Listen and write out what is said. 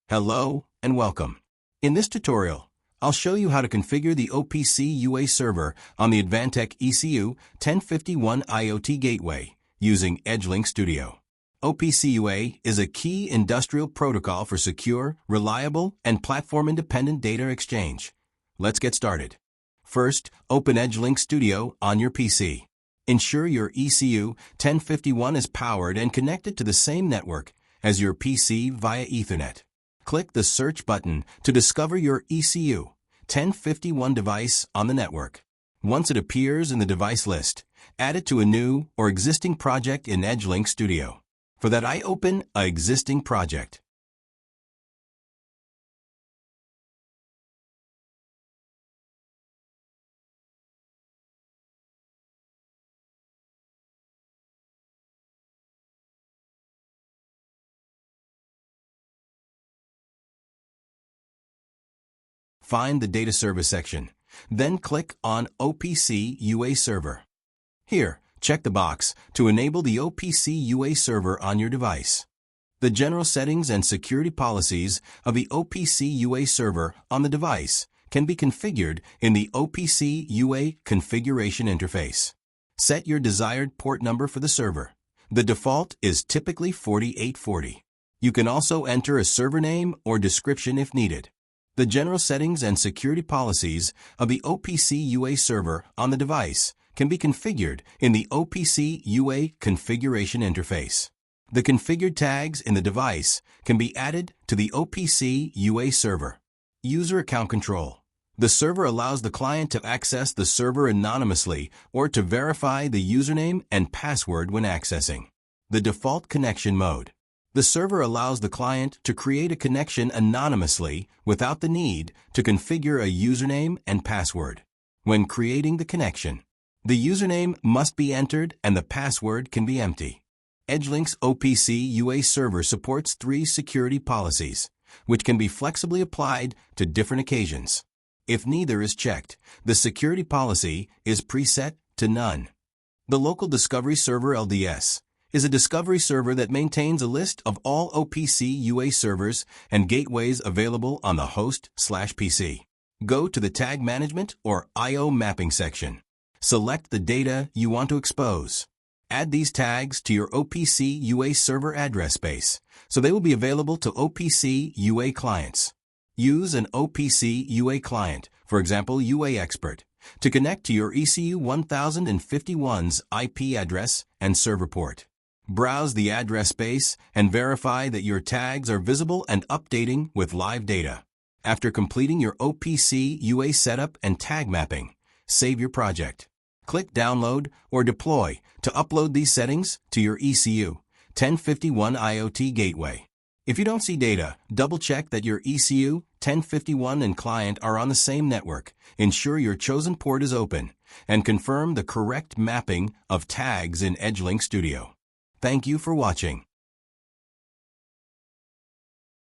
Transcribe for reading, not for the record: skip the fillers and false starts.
Hello and welcome. In this tutorial, I'll show you how to configure the OPC UA server on the Advantech ECU-1051 IoT Gateway using EdgeLink Studio. OPC UA is a key industrial protocol for secure, reliable, and platform-independent data exchange. Let's get started. First, open EdgeLink Studio on your PC. Ensure your ECU-1051 is powered and connected to the same network as your PC via Ethernet. Click the Search button to discover your ECU-1051 device on the network. Once it appears in the device list, add it to a new or existing project in EdgeLink Studio. For that, I open an existing project. Find the Data Service section. Then click on OPC UA Server. Here, check the box to enable the OPC UA server on your device. The general settings and security policies of the OPC UA server on the device can be configured in the OPC UA configuration interface. Set your desired port number for the server. The default is typically 4840. You can also enter a server name or description if needed. The general settings and security policies of the OPC UA server on the device can be configured in the OPC UA configuration interface. The configured tags in the device can be added to the OPC UA server. User account control. The server allows the client to access the server anonymously or to verify the username and password when accessing. The default connection mode. The server allows the client to create a connection anonymously without the need to configure a username and password. When creating the connection, the username must be entered and the password can be empty. EdgeLink's OPC UA server supports 3 security policies, which can be flexibly applied to different occasions. If neither is checked, the security policy is preset to none. The Local Discovery Server LDS is a discovery server that maintains a list of all OPC UA servers and gateways available on the host/PC. Go to the Tag Management or I/O Mapping section. Select the data you want to expose. Add these tags to your OPC UA server address space, so they will be available to OPC UA clients. Use an OPC UA client, for example UA Expert, to connect to your ECU-1051's IP address and server port. Browse the address space and verify that your tags are visible and updating with live data. After completing your OPC UA setup and tag mapping, save your project. Click Download or Deploy to upload these settings to your ECU-1051 IoT Gateway. If you don't see data, double-check that your ECU-1051 and client are on the same network, ensure your chosen port is open, and confirm the correct mapping of tags in EdgeLink Studio. Thank you for watching.